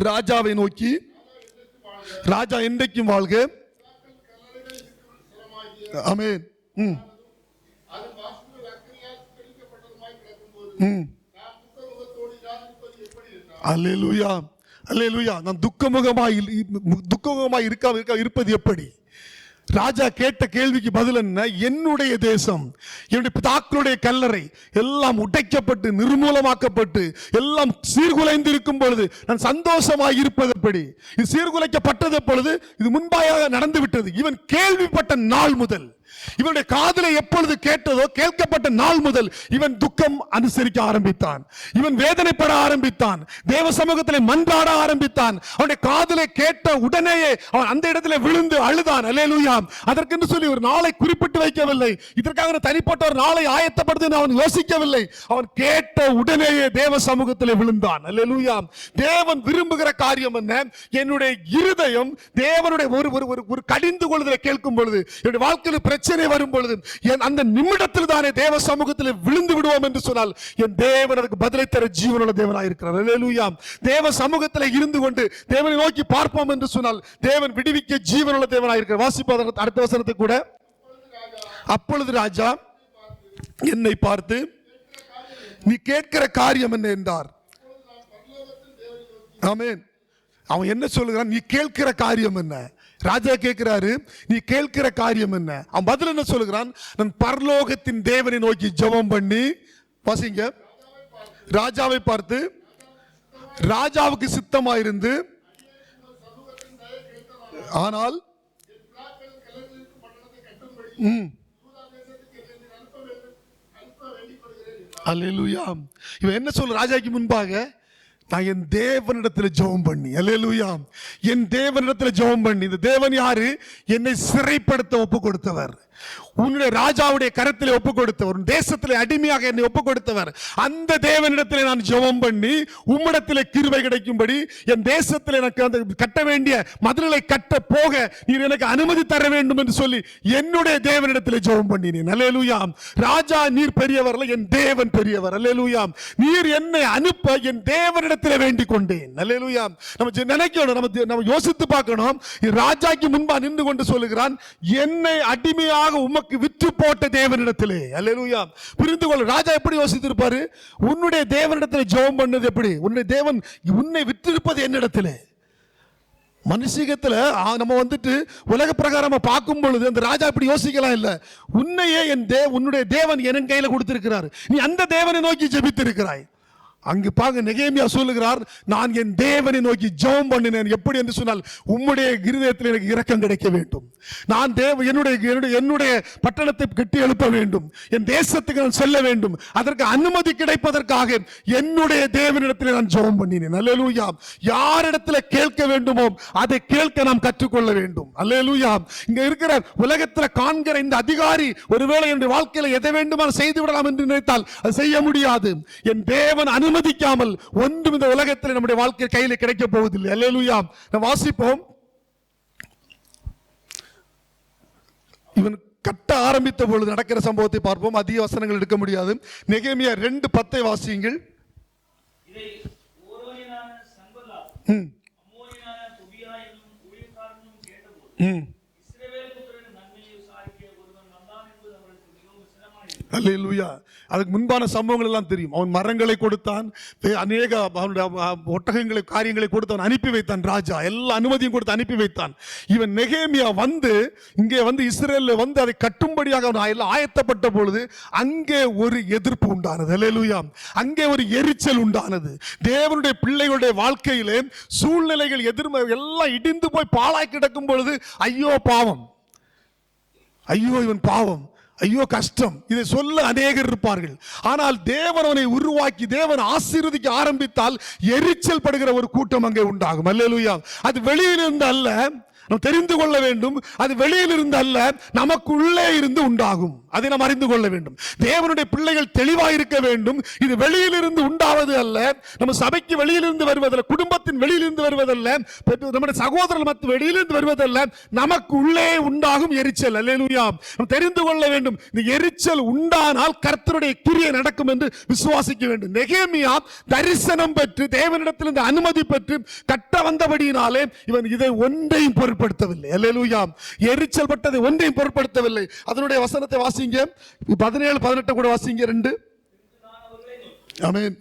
ராஜாவை நோக்கி, ராஜா என்றைக்கும் வாழ்க. ஆமென். அல்லேலூயா, அல்லேலூயா. நான் துக்கமுகமாய் இருப்பது எப்படி? ராஜா கேட்ட கேள்விக்கு பதில் என்ன? என்னுடைய தேசம், என்னுடைய பிதாக்களுடைய கல்லறை எல்லாம் உடைக்கப்பட்டு நிர்மூலமாக்கப்பட்டு எல்லாம் சீர்குலைந்து இருக்கும் பொழுது நான் சந்தோஷமாய் இருப்பது எப்படி? இது சீர்குலைக்கப்பட்டது பொழுது இது முன்பாக நடந்து விட்டது. இவன் கேள்விப்பட்ட நாள் முதல், இவனுடைய காதலை எப்பொழுது கேட்டதோ கேட்கப்பட்ட நாள் முதல் இவன் துக்கம் அனுசரிக்க ஆரம்பித்தான். இவன் வேதனைப்பட ஆரம்பித்தான். தேவ சமூகத்திலே மன்றாட ஆரம்பித்தான். அவனுடைய காதலை கேட்ட உடனேயே அவன் அந்த இடத்துல விழுந்து அழுதான். அல்லேலூயா. அதற்கென்று சொல்லி ஒரு நாளை குறிப்பிட்டு வைக்கவில்லை. இதற்காக தனிப்பட்ட ஒரு நாளை ஆயத்தப்படுத்த அவன் யோசிக்கவில்லை. அவன் கேட்ட உடனேயே தேவ சமூகத்திலே விழுந்தான். அல்லேலூயா. தேவன் விரும்புகிற காரியம் என்ன? என்னுடைய இருதயம் தேவனுடைய ஒரு கடிந்து கொள்வதை கேட்கும் பொழுது, என்னுடைய வாழ்க்கையில் பிரச்சனை வரும் பொழுது அந்த நிமிடத்தில் தானே தேவ சமூகத்தில் விழுந்து விடுவோம் என்று சொன்னால், என் தேவன் அதுக்கு பதிலை தர ஜீவனுள்ள தேவனாய் இருக்கிறார். அல்லேலூயா. தேவ சமூகத்தில் இருந்து கொண்டு தேவனை நோக்கி பார்ப்போம் என்று சொன்னால் தேவன் விடுவிக்க ஜீவனுள்ள தேவனாய் இருக்கிறார். வாசிப்போம் அடுத்த வசனத்தை கூட. அப்பொழுது ராஜா என்னை பார்த்து, நீ கேட்கிற காரியம் என்ன என்றார். ஆமென். அவன் என்ன சொல்லுகிறான்? நீ கேட்கிற காரியம் என்ன? ராஜா கேட்கிறாரு, நீ கேட்கிற காரியம் என்ன? அவன் பதில் என்ன சொல்லுகிறான்? நான் பரலோகத்தின் தேவனை நோக்கி ஜெபம் பண்ணி, வாசிங்க, ராஜாவை பார்த்து, ராஜாவுக்கு சித்தமாயிருந்து, ஆனால் அல்லேலூயா. இவன் என்ன சொல்ல? ராஜாக்கு முன்பாக நான் என் தேவனிடத்தில் ஜெபம் பண்ணி, அல்லேலூயா, என் தேவனிடத்தில் ஜெபம் பண்ணி. இந்த தேவன் யாரு? என்னை சிறைப்படுத்த ஒப்பு கொடுத்தவர், உன்னுடைய ராஜாவுடைய கரத்திலே ஒப்பு கொடுத்தவர், தேசத்திலே அடிமையாக என்னை ஒப்பு கொடுத்தவர். அந்த தேவனிடத்திலே நான் ஜெபம் பண்ணி உம்மிடத்திலே கிருபை கிடைக்கும்படி என் தேசத்தில் எனக்கு அந்த கட்ட வேண்டிய மதிலை கட்ட போக நீர் எனக்கு அனுமதி தர வேண்டும் என்று சொல்லி என்னுடைய தேவனிடத்திலே ஜெபம் பண்ணினேன். அல்லேலூயா. ராஜா, நீர் பெரியவர் அல்ல, என் தேவன் பெரியவர். அல்லேலூயா. நீர் என்னை அனுப்ப என் தேவனிடத்திலே வேண்டிக் கொண்டேன். அல்லேலூயா. நம்ம நினைக்கணும், நம்ம யோசித்து பார்க்கணும். ராஜாக்கு முன்பா நின்று கொண்டு சொல்லுகிறான், என்னை அடிமையாக உமக்கு விற்று போட்ட தேவனிடத்திலே. அல்லேலூயா. புரிந்து கொள்ள. ராஜா எப்படி யோசித்திருப்பாரு? உன்னுடைய தேவனிடத்திலே ஜெபம் பண்ணது எப்படி? உன்னுடைய தேவன் உன்னை விற்றிருப்பது என்னிடத்திலே. மனுஷிகத்துல நம்ம வந்துட்டு உலக பிரகாரமா பார்க்கும் பொழுது அந்த ராஜா இப்படி யோசிக்கலாம் இல்ல. உன்னையே உன்னுடைய தேவன் என் கையில கொடுத்திருக்கிறார், நீ அந்த தேவனை நோக்கி ஜெபித்திருக்கிறாய். அங்கு பாங்க நெகேமியா சொல்லுகிறார், நான் என் தேவனை நோக்கி ஜெபம் பண்ணினேன். எப்படி என்று சொன்னால், உம்முடைய இருதயத்தில் எனக்கு இரக்கம் கிடைக்க வேண்டும். நான் என்னுடைய பட்டணத்தை கட்டி எழுப்ப வேண்டும், என் தேசத்துக்கு நான் செல்ல வேண்டும். அதற்கு அனுமதி கிடைப்பதற்காக என்னுடைய தேவனிடத்தில் நான் ஜெபம் பண்ணினேன். அல்லேலூயா. யாரிடத்தில் கேட்க வேண்டுமோ அதை கேட்க நாம் கற்றுக்கொள்ள வேண்டும். அல்லேலூயா. இங்க இருக்கிற உலகத்தில் காண்கிற இந்த அதிகாரி ஒருவேளை என்னுடைய வாழ்க்கையில் எதை வேண்டுமானால் செய்து விடலாம் என்று நினைத்தால் அது செய்ய முடியாது. என் தேவன் அனுமதிக்காமல் ஒன்றும் இந்த உலகத்தில் நம்முடைய வாழ்க்கை கையில் கிடைக்க போவதில்லை. அல்லேலூயா. நாம் வாசிப்போம். இவன் கட்ட ஆரம்பித்த பொழுது நடக்கிற சம்பவத்தை பார்ப்போம். அதிக வசனங்கள் எடுக்க முடியாது. நெகேமியா 2:10 வாசியுங்கள். அல்லேலூயா. அதுக்கு முன்பான சம்பவங்கள் எல்லாம் தெரியும். அவன் மரங்களை கொடுத்தான், அநேக அவனுடைய ஒட்டகங்களை காரியங்களை கொடுத்து அவன் அனுப்பி வைத்தான். ராஜா எல்லா அனுமதியும் கொடுத்து அனுப்பி வைத்தான். இவன் நெகேமியா இங்கே வந்து இஸ்ரேலில் வந்து அதை கட்டும்படியாக அவன் எல்லாம் ஆயத்தப்பட்ட பொழுது அங்கே ஒரு எதிர்ப்பு உண்டானது. அல்லேலூயா. அங்கே ஒரு எரிச்சல் உண்டானது. தேவனுடைய பிள்ளைகளுடைய வாழ்க்கையிலே சூழ்நிலைகள் எல்லாம் இடிந்து போய் பாழாய் கிடக்கும் பொழுது ஐயோ பாவம், ஐயோ இவன் பாவம், ஐயோ கஷ்டம், இதை சொல்ல அநேகர் இருப்பார்கள். ஆனால் தேவன் அவனை உருவாக்கி தேவன் ஆசீர்வதிக்க ஆரம்பித்தால் எரிச்சல் படுகிற ஒரு கூட்டம் அங்கே உண்டாகும். அல்லேலூயா. அது வெளியிலிருந்து அல்ல, நாம் தெரிந்து கொள்ள வேண்டும். அது வெளியிலிருந்து அல்ல, நமக்குள்ளே இருந்து உண்டாகும். அதை நாம் அறிந்து கொள்ள வேண்டும். தேவனுடைய பிள்ளைகள் தெளிவாக இருக்க வேண்டும். இது வெளியிலிருந்து உண்டாவது அல்ல, நம்ம சபைக்கு வெளியிலிருந்து வருவதல்ல, குடும்பத்தின் வெளியிலிருந்து வருவதல்ல, நம்முடைய சகோதரர்கள் மற்ற வெளியிலிருந்து வருவதல்ல, நமக்கு உள்ளே உண்டாகும் எரிச்சல். அல்லேலூயா. நாம் தெரிந்து கொள்ள வேண்டும். இந்த எரிச்சல் உண்டானால் கர்த்தருடைய கிரியை நடக்கும் என்று விசுவாசிக்க வேண்டும். நெகேமியா தரிசனம் பெற்று தேவனிடத்திலிருந்து அனுமதி பெற்று கட்ட வந்தபடியினாலே இவன் இதை ஒன்றையும் பொருட்படுத்தவில்லை. அல்லேலூயா. எரிச்சல் பட்டதை ஒன்றையும் பொருட்படுத்தவில்லை. அதனுடைய வசனத்தை வாசிங்க, 17-18 கூட வாசிங்க. 2 ஆமென்.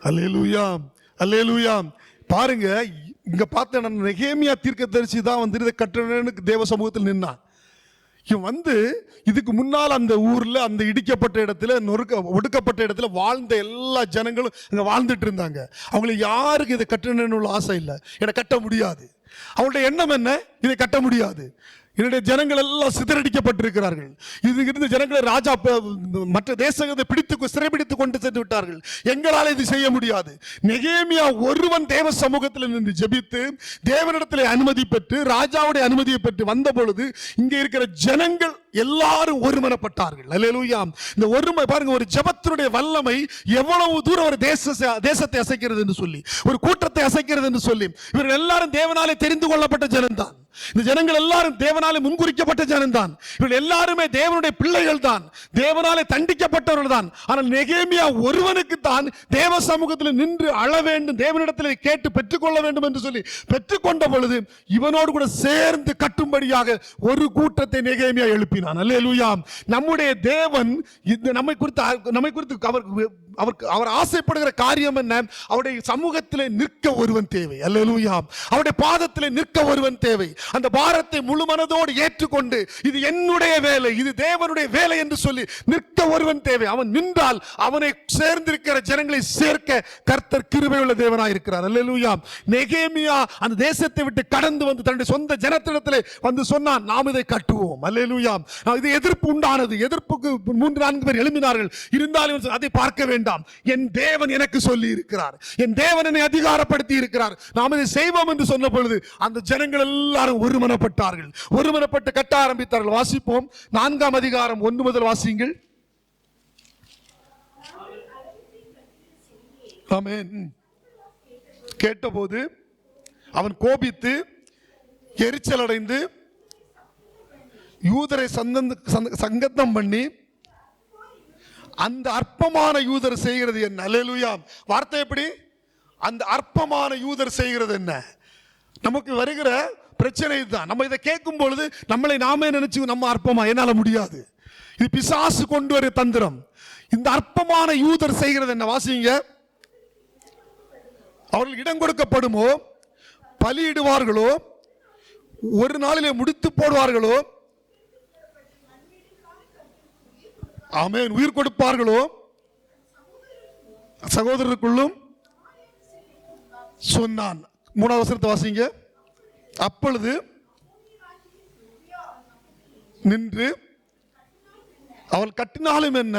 அல்லேலூயா. அல்லேலூயா. பாருங்க, இங்க பார்த்த நெகேமியா தீர்க்கதரிசி தான் வந்து இதை கட்டணும்னு தேவ சமூகத்தில் நின்னான். இவன் வந்து இதுக்கு முன்னால் அந்த ஊர்ல அந்த இடிக்கப்பட்ட இடத்துல ஒடுக்கப்பட்ட இடத்துல வாழ்ந்த எல்லா ஜனங்களும் அங்க வாழ்ந்துட்டு இருந்தாங்க. அவங்களுக்கு யாருக்கு இதை கட்டணும்னு உள்ள ஆசை இல்லை. இதை கட்ட முடியாது. அவங்களுடைய எண்ணம் என்ன? இதை கட்ட முடியாது. என்னுடைய ஜனங்கள் எல்லாம் சிதறடிக்கப்பட்டிருக்கிறார்கள். இது இருந்த ஜனங்களை ராஜா மற்ற தேசத்தை பிடித்து சிறைபிடித்து கொண்டு சென்று விட்டார்கள். எங்களால் இது செய்ய முடியாது. நெகேமியா ஒருவன் தேவ சமூகத்தில் நின்று ஜெபித்து தேவனிடத்தில் அனுமதி பெற்று ராஜாவுடைய அனுமதியை பெற்று வந்த பொழுது இங்கே இருக்கிற ஜனங்கள் எல்லாரும் ஒருமனப்பட்டார்கள். அல்லேலூயா. இந்த ஒருமை பாருங்க, ஒரு ஜெபத்தினுடைய வல்லமை எவ்வளவு தூரம் ஒரு தேசத்தை அசைக்கிறது என்று சொல்லி, ஒரு கூட்டத்தை அசைக்கிறது என்று சொல்லி. இவர்கள் எல்லாரும் தேவனாலே தெரிந்து கொள்ளப்பட்ட ஜனம்தான். இந்த ஜனங்கள் எல்லாரும் தேவனாலே முன்குறிக்கப்பட்ட ஜனம்தான். இவர்கள் எல்லாருமே தேவனுடைய பிள்ளைகள் தான், தேவனாலே தண்டிக்கப்பட்டவர்கள் தான். ஆனால் நெகேமியா ஒருவனுக்கு தான் தேவ சமூகத்தில் நின்று அழ வேண்டும், தேவனிடத்தில் கேட்டு பெற்றுக்கொள்ள வேண்டும் என்று சொல்லி பெற்றுக்கொண்ட பொழுது இவனோடு கூட சேர்ந்து கட்டும்படியாக ஒரு கூட்டத்தை நெகேமியா எழுப்பினான். அல்லேலூயா. நம்முடைய தேவன் நம்மை குறித்து அவர் ஆசைப்படுகிற காரியம் என்ன? அவருடைய சமூகத்திலே நிற்க ஒருவன் தேவை. அல்லேலூயா. அவருடைய பாதத்திலே நிற்க ஒருவன் தேவை. அந்த பாரத்தை முழு மனதோடு ஏற்றுக்கொண்டு இது என்னுடைய வேலை, இது தேவனுடைய வேலை என்று சொல்லி நிற்க ஒருவன் தேவை. அவன் நின்றால் அவனை சேர்ந்திருக்கிற ஜனங்களை சேர்க்க கர்த்தர் கிருபையுள்ள தேவனாய் இருக்கிறார். அல்லேலூயா. நெகேமியா அந்த தேசத்தை விட்டு கடந்து வந்து தன்னுடைய சொந்த ஜனத்திடத்திலே வந்து சொன்னான், நாம் இதை கட்டுவோம். அல்லேலூயா. இது எதிர்ப்பு உண்டானது. எதிர்ப்புக்கு 3-4 பேர் எழுப்பினார்கள். இருந்தாலும் அதை பார்க்க வேண்டாம். என் தேவன் எனக்கு சொல்லி இருக்கிறார், என் தேவன் என்னை அதிகாரப்படுத்தி இருக்கிறார், நாம் இதை செய்வோம் என்று சொன்ன பொழுது அந்த ஜனங்கள் எல்லாரும் ஒருமனப்பட்டார்கள். ஒருமனப்பட்டு கட்ட ஆரம்பித்தார்கள். வாசிப்போம். 4ஆம் அதிகாரம் 1 முதல் வாசியுங்கள். ஆமென். கேட்டபோது அவன் கோபித்து எரிச்சல் அடைந்து யூதரை சங்கத்தம் பண்ணி, அந்த அற்பமான யூதர் செய்கிறது என்ன? அல்லேலூயா. வார்த்தை எப்படி? அந்த அற்பமான யூதர் செய்கிறது என்ன? நமக்கு வருகிற பிரச்சனை இதுதான். நம்ம இதை கேட்கும் பொழுது நம்மளை நாமே நினைச்சு நம்ம அற்பமா, என்னால முடியாது, இது பிசாசு கொண்டு வர தந்திரம். இந்த அற்பமான யூதர் செய்கிறது என்ன? வாசிங்க. அவர்கள் இடம் கொடுக்கப்படுமோ, பலியிடுவார்களோ, ஒரு நாளிலே முடித்து போடுவார்களோ, ஆமென், உயிர் கொடுப்பார்களோ, சகோதரருக்குள்ளும் சொன்னான். 3ஆவது வசனத்தை வாசிங்க. அப்பொழுது நின்று அவள் கட்டினாலும் என்ன,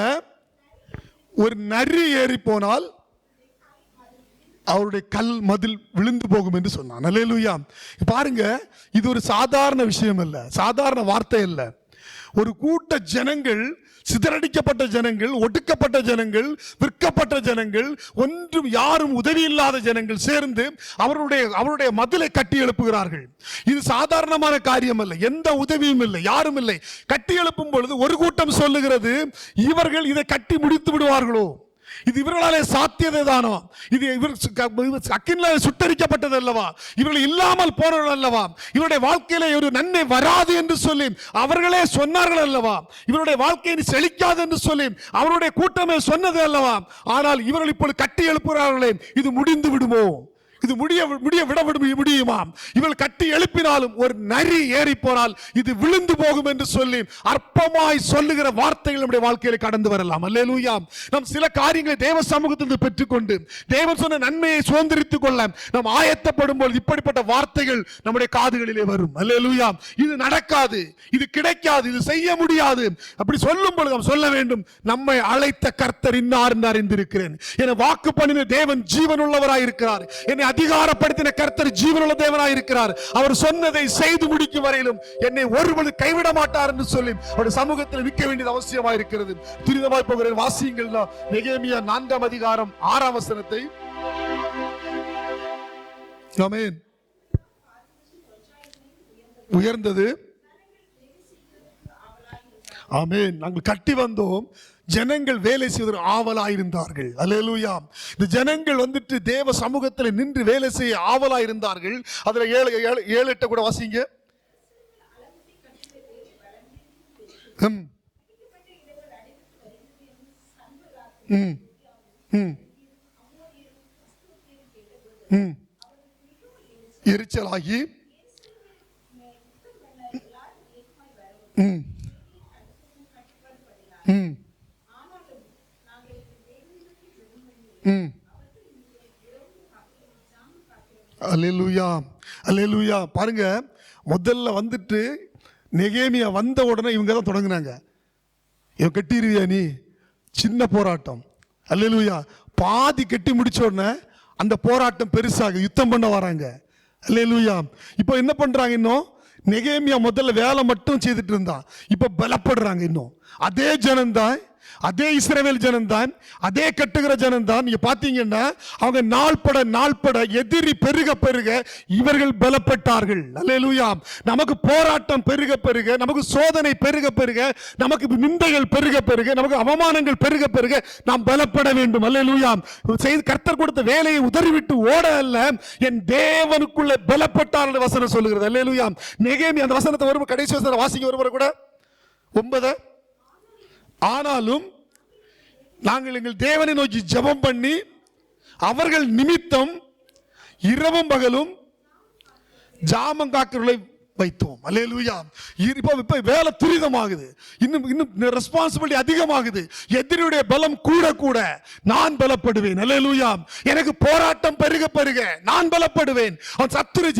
ஒரு நரி ஏறி போனால் அவருடைய கல் மதில் விழுந்து போகும் என்று சொன்னான். அல்லேலூயா. பாருங்க, இது ஒரு சாதாரண விஷயம் அல்ல, சாதாரண வார்த்தை அல்ல. ஒரு கூட்ட ஜனங்கள் சிதறடிக்கப்பட்ட ஜனங்கள், ஒடுக்கப்பட்ட ஜனங்கள், விற்கப்பட்ட ஜனங்கள், ஒன்றும் யாரும் உதவி இல்லாத ஜனங்கள் சேர்ந்து அவருடைய மதிலை கட்டி எழுப்புகிறார்கள். இது சாதாரணமான காரியம் அல்ல, எந்த உதவியும் இல்லை, யாரும் இல்லை. கட்டி எழுப்பும் பொழுது ஒரு கூட்டம் சொல்லுகிறது, இவர்கள் இதை கட்டி முடித்து விடுவார்களோ, இது இவர்களாலே சாத்தியதானோ, இது அக்கினியால் சுட்டரிக்கப்பட்டது அல்லவா, இவர்கள் இல்லாமல் போனவர்கள் அல்லவா, இவருடைய வாழ்க்கையில ஒரு நன்மை வராது என்று சொல்லி அவர்களே சொன்னார்கள் அல்லவா, இவருடைய வாழ்க்கையை செழிக்காது என்று சொல்லி அவருடைய கூட்டமே சொன்னது அல்லவா. ஆனால் இவர்கள் இப்பொழுது கட்டி எழுப்புகிறார்களே, இது முடிந்து விடுமோ, இது முடிய விட முடியுமா, இவள் கட்டி எழுப்பினாலும் ஒரு நரி ஏறி போனால் இது விழுந்து போகும் என்று சொல்லி அற்பமாய் சொல்லுகிற வார்த்தைகள் நம்முடைய வாழ்க்கையில கடந்து வரலாம். அல்லேலூயா. நாம் சில காரியங்களை தேவ சமூகத்திலிருந்து பெற்றுக்கொண்டு தேவன் சொன்ன நன்மையை சுதந்திரித்துக் கொள்ள நாம் ஆயத்தப்படும் போது இப்படிப்பட்ட வார்த்தைகள் நம்முடைய காதுகளிலே வரும். அல்லேலூயா. இது நடக்காது, இது கிடைக்காது, இது செய்ய முடியாது அப்படி சொல்லும் பொழுது நாம் சொல்ல வேண்டும், நம்மை அழைத்த கர்த்தர் இன்னார் என்று அறிந்திருக்கிறேன், என வாக்கு பண்ணின தேவன் ஜீவனுள்ளவராய் இருக்கிறார், என்னை அதிகாரப்படுத்தின கர்த்தர் ஜீவனுள்ள தேவனாய் இருக்கிறார், அவர் சொன்னதை செய்து முடிக்கும் வரையிலும் என்னை ஒருவரு கைவிட மாட்டார் என்று சொல்லி அவருடைய சமூகத்தில் நிற்க வேண்டியது அவசியமாக இருக்கிறது. துரிதமாய் போகிறேன், வாசியுங்கள். நெகேமியா 4ஆம் அதிகாரம் 6ஆம் வசனத்தை. ஆமென். உயர்ந்தது. ஆமென். நாங்கள் கட்டி வந்தோம், ஜனங்கள் வேலை செய்வதற்கு ஆவலாயிருந்தார்கள். அல்லேலூயா. இந்த ஜனங்கள் வந்துட்டு தேவ சமூகத்தில் நின்று வேலை செய்ய ஆவலாயிருந்தார்கள். அதுல 7-8 கூட வாசிங்க. எரிச்சலாகி அல்லேலூயா, அல்லேலூயா. பாருங்க, முதல்ல வந்துட்டு நெகேமியா வந்த உடனே இவங்க தான் தொடங்கினாங்க, இவன் கட்டிருவியா நீ, சின்ன போராட்டம். அல்லேலூயா. பாதி கட்டி முடிச்ச உடனே அந்த போராட்டம் பெருசாக யுத்தம் பண்ண வராங்க. அல்லேலூயா. இப்போ என்ன பண்றாங்க, இன்னும் நெகேமியா முதல்ல வேலை மட்டும் செய்துட்டு இருந்தான், இப்ப பலப்படுறாங்க. இன்னும் அதே ஜனம்தான், அதே இஸ்ரவேல் ஜனம்தான், அதே கட்டுகிற ஜனம்தான். நீங்க பாத்தீங்கன்னா அவங்க நாள்பட எதிரி பெருக பெருக இவர்கள் பலப்பட்டார்கள். அல்லேலூயா. நமக்கு போராட்டம் பெருக பெருக, நமக்கு சோதனை பெருக பெருக, நமக்கு நிந்தைகள் பெருக பெருக, நமக்கு அவமானங்கள் பெருக பெருக நாம் பலப்பட வேண்டும். அல்லேலூயா. கர்த்தர் கொடுத்த வேலையை உதறிவிட்டு ஓட அல்ல, என் தேவனுக்குள்ள பலப்பட்டார் என்று வசனம் சொல்லுகிறது. அல்லேலூயா. நெகேமியா அந்த வசனத்தை ஒரு கடைசி வசனம் வாசிங்க ஒருமுறை கூட. 9. ஆனாலும் நாங்கள் எங்கள் தேவனை நோக்கி ஜெபம் பண்ணி அவர்கள் நிமித்தம் இரவும் பகலும் ஜாமம் காக்கிறவர்களை வைத்தோம். அல்லேலூயா. இப்ப வேலை துரிதமாகுது, இன்னும் ரெஸ்பான்சிபிலிட்டி அதிகமாகுது, எதிரியுடைய பலம் கூட கூட நான் பலப்படுவேன். அல்லேலூயா. எனக்கு போராட்டம் பெருக பெருக நான் பலப்படுவேன். அவன் சத்துரு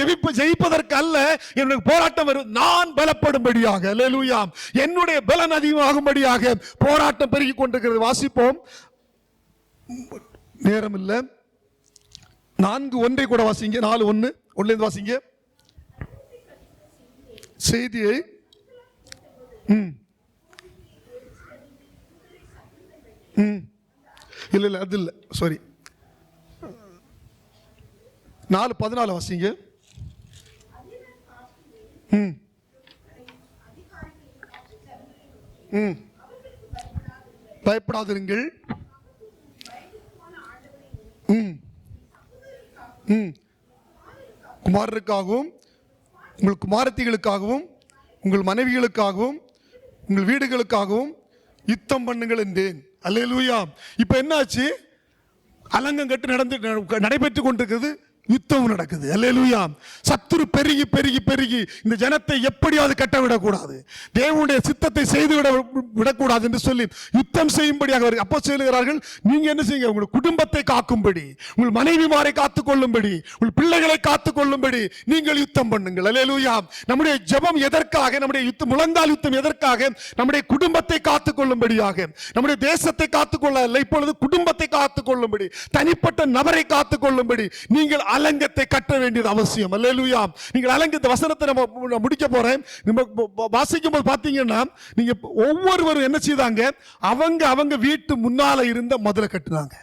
ஜெயிப்பதற்கு அல்ல, எனக்கு போராட்டம் வரும், நான் பலப்படும்படியாக. அல்லேலூயா. என்னுடைய பலன் அதிகமாகும்படியாக போராட்டம் பெருகி கொண்டிருக்கிறது. வாசிப்போம், நேரம் இல்லை. 4:1 கூட வாசிங்க. 4:1 வாசிங்க செய்தியை. இல்ல அது இல்ல, சாரி. 4:14 வாசிங்க. பயப்படாதிருங்கள், குமாரருக்காகவும் உங்கள் குமாரத்திகளுக்காகவும் உங்கள் மனைவிகளுக்காகவும் உங்கள் வீடுகளுக்காகவும் யுத்தம் பண்ணுங்கள் என்றேன். அல்லேலூயா. இப்ப என்னாச்சு, அலங்கம் கட்டு நடைபெற்று கொண்டிருக்கிறது, யுத்தம் நடக்குது. அல்லேலூயா. சத்துரு பெருகி பெருகி பெருகி இந்த ஜனத்தை எப்படியாவது கட்ட விடக்கூடாது, தேவனுடைய சித்தத்தை செய்து விடக்கூடாது என்று சொல்லி யுத்தம் செய்யும்படியாக அப்போ சொல்லுகிறார்கள், நீங்க என்ன செய்யுங்க, உங்கள் குடும்பத்தை காக்கும்படி, உங்கள் மனைவிமாரை காத்துக் கொள்ளும்படி, உங்கள் பிள்ளைகளை காத்துக் கொள்ளும்படி நீங்கள் யுத்தம் பண்ணுங்கள். அல்லேலூயா. நம்முடைய ஜெபம் எதற்காக, நம்முடைய யுத்தம், முழங்கால் யுத்தம் எதற்காக, நம்முடைய குடும்பத்தை காத்துக் கொள்ளும்படியாக, நம்முடைய தேசத்தை காத்துக்கொள்ள, இப்பொழுது குடும்பத்தை காத்துக் கொள்ளும்படி, தனிப்பட்ட நபரை காத்துக் கொள்ளும்படி நீங்கள் அலங்கத்தை கட்ட வேண்டியது அவசியம். அல்லேலூயா. நீங்கள் அலங்கத்தை வசனத்தை நம்ம முடிக்க போறேன். நம்ம வாசிக்கும் போது பாத்தீங்கன்னா நீங்க ஒவ்வொருவரும் என்ன செய்தாங்க, அவங்க வீட்டு முன்னால இருந்த மதுரை கட்டுனாங்க.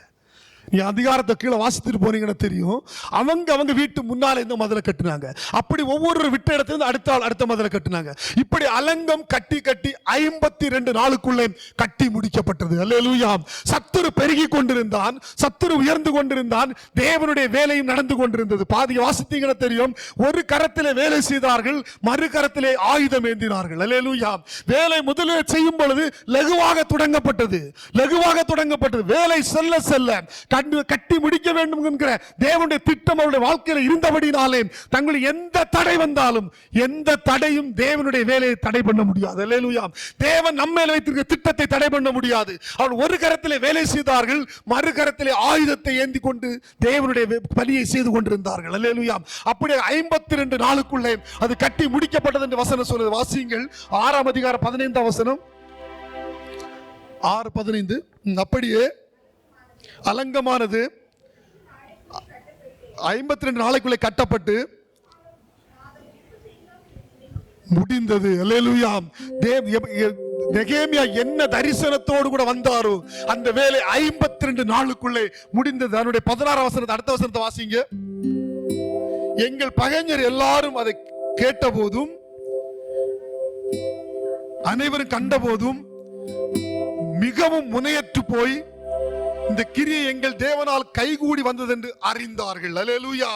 நீ அதிகாரத்தை கீழே வாசித்துட்டு போனீங்கன்னா தெரியும். அவங்க வீட்டு முன்னால இருந்து மதுரை கட்டினாங்க. அப்படி ஒவ்வொரு விட்ட இடத்துல அடுத்த மதுரை கட்டினாங்க. இப்படி அலங்கம் கட்டி 52 நாளுக்குள்ளே கட்டி முடிக்கப்பட்டது. அல்லேலூயா. சத்துரு பெருகி கொண்டிருந்தான், சத்துரு உயர்ந்து கொண்டிருந்தான், தேவனுடைய வேலையும் நடந்து கொண்டிருந்தது. பாதி வாசித்தீங்கன்னா தெரியும். ஒரு கரத்திலே வேலை செய்தார்கள், மறு கரத்திலே ஆயுதம் ஏந்தினார்கள். அல்லேலூயா. வேலை முதலில் செய்யும் பொழுது லகுவாக தொடங்கப்பட்டது. வேலை செல்ல செல்ல கட்டி முடிக்க வேண்டும் என்கிற தேவனுடைய திட்டம் அவருடைய வாழ்க்கையில் இருந்தபடினாலே தங்களுக்கு எந்த தடை வந்தாலும் எந்த தடையும் தேவனுடைய வேலையை தடை பண்ண முடியாது. அல்லேலூயா. தேவன் நம்ம மேல் வைத்திருக்கிற திட்டத்தை தடை பண்ண முடியாது. அவர் ஒரு கரத்திலே வேலை செய்தார்கள், மறு கரத்திலே ஆயுதத்தை ஏந்தி கொண்டு தேவனுடைய பணியை செய்து கொண்டிருந்தார்கள். அல்லேலூயா. அப்படி 52 நாளுக்குள்ளே அது கட்டி முடிக்கப்பட்டது என்று வசனம் சொல்லுது. வாசியுங்கள் 6ஆம் அதிகாரம் 15ஆம் வசனம். 6:15. அப்படியே அலங்கமானது 52 நாளைக்குள்ளே கட்டப்பட்டு முடிந்தது. அல்லேலூயா. நெகேமியா என்ன தரிசனத்தோடு கூட வந்தாரோ அந்த வேலை 52 நாளுக்குள்ளே முடிந்தது. அதனுடைய 16ஆம் வசனத்தை அடுத்த வசனத்தை வாசிங்க. எங்கள் பகைஞர் எல்லாரும் அதை கேட்ட போதும் அனைவரும் கண்ட போதும் மிகவும் முனையற்று போய் இந்த கிரியை எங்கள் தேவனால் கைகூடி வந்தது என்று அறிந்தார்கள். அல்லேலூயா.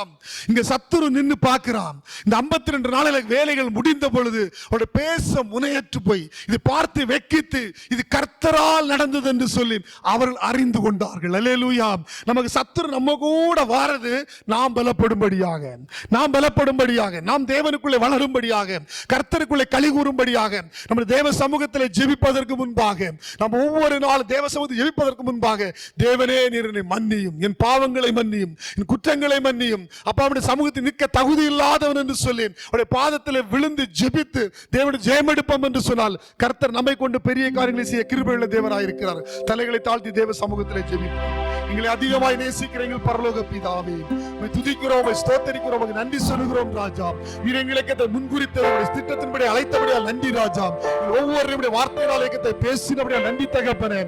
இங்க சத்துரு நின்று பார்க்கிறான். இந்த 52 நாளில் வேலைகள் முடிந்த பொழுது அவருடைய பேச முனையற்று போய் இது பார்த்து வெக்கித்து இது கர்த்தரால் நடந்தது என்று சொல்லி அவர்கள் அறிந்து கொண்டார்கள். அல்லேலூயா. நமக்கு சத்துரு நம்ம கூட வாரது நாம் பலப்படும்படியாக, நாம் தேவனுக்குள்ளே வளரும்படியாக, கர்த்தருக்குள்ளே களி கூறும்படியாக, நம்ம தேவ சமூகத்தில் ஜெபிப்பதற்கு முன்பாக, நம்ம ஒவ்வொரு நாள் தேவ சமூகத்தில் ஜெபிப்பதற்கு முன்பாக தேவனே நீர் என்னை மன்னியும், என் பாவங்களை மன்னியும், என் குற்றங்களை மன்னியும், அப்பா அவருடைய சமூகத்தில் நிற்க தகுதி இல்லாதவன் என்று சொல்லி அவருடைய பாதத்தில் விழுந்து ஜெபித்து தேவனுடைய ஜெயமெடுப்போம் என்று சொன்னால் கர்த்தர் நம்மை கொண்டு பெரிய காரியங்களை செய்ய கிருபையுள்ள தேவனாய் இருக்கிறார். தலைகளை தாழ்த்தி தேவ சமூகத்தில் ஜெபிப்போம். எங்களை அதிகமாய் நேசிக்கிற எங்கள் பரலோக பிதாவே, உம்மை துதிக்கிறோம், ஸ்தோத்திரிக்கிறோம், நன்றி சொல்லுகிறோம் ராஜா. நீர் எங்களுக்கு முன்குறித்த திட்டத்தின்படி அழைத்தபடியால் நன்றி ராஜா. ஒவ்வொரு வார்த்தையினால் இயக்கத்தை பேசினபடியால் நன்றி தகப்பனே.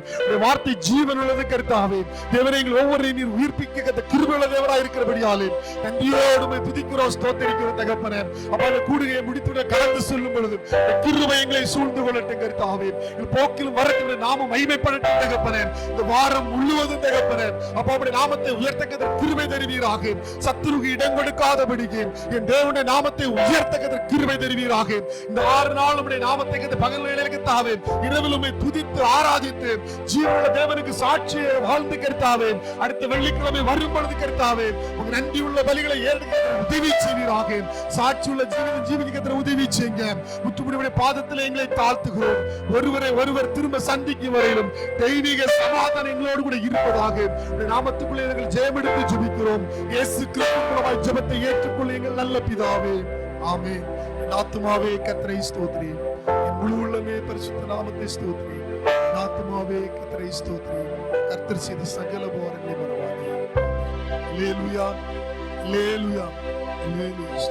வார்த்தை ஜீவன் உள்ளது கர்த்தாவே. தேவனே எங்கள் ஒவ்வொரு நீர் உயிர்ப்பிக்க கிருபையுள்ள தேவனாய் இருக்கிறபடியாலே நன்றியோடு உம்மை துதிக்கிறோம், ஸ்தோத்திரிக்கிறோம் தகப்பனே. அப்பா இந்த கூடுகையை முடித்துவிட கடந்து செல்லும் பொழுது கிருபை எங்களை சூழ்ந்து கொள்ளட்டும் கர்த்தாவே. போக்கிலும் வரட்டும் நாமம் மகிமைப்படட்டும் தகப்பனே. இந்த வாரம் முழுவதும் தகப்பனே அப்பா உம்முடைய நாமத்தை உயர்த்தக்க கிருபை தருவீராக. சத்துருக்கு இடம் கொடுக்காதபடிக்கு என் தேவனுடைய நாமத்தை உயர்த்தக்க கிருபை தருவீராக. இந்த 6 நாள் உம்முடைய நாமத்தை பகல் வேளையிலே தாவே இரவில் உம்மை துதித்து ஆராதித்து ஜீவனுள்ள தேவனுக்கு சாட்சியை வாழ்ந்து கர்த்தாவே. அடுத்த வெள்ளிக்கிழமை வரும் பொழுது கர்த்தாவே உங்க நன்றி உள்ள பலிகளை ஏற்க உதவி செய்வீராக. சாட்சியுள்ள ஜீவன் ஜீவிக்க உதவி செய்யுங்க. முற்றுமுடிவுடைய பாதத்தில் எங்களை தாழ்த்துகிறோம். ஒருவர் திரும்ப சந்திக்கும் வரையிலும் தெய்வீக சமாதானம் எங்களோடு கூட இருப்பதாக நாமத்துக்குள்ளே எங்கள் ஜெயமெடுத்து ஜெபிக்கிறோம். இயேசு கிறிஸ்து மூலமாய் ஜெபத்தை ஏற்றுக்கொள்ள எங்கள் நல்ல பிதாவே, ஆமென். ஆத்துமாவே கர்த்தரை ஸ்தோத்திரி, முழு உள்ளமே பரிசுத்த நாமத்தை ஸ்தோத்திரி. ஆத்துமாவே கர்த்தரை ஸ்தோத்திரி, கர்த்தர் செய்த சகல உபகாரங்களை மறவாதே. அல்லேலூயா, அல்லேலூயா, அல்லேலூயா.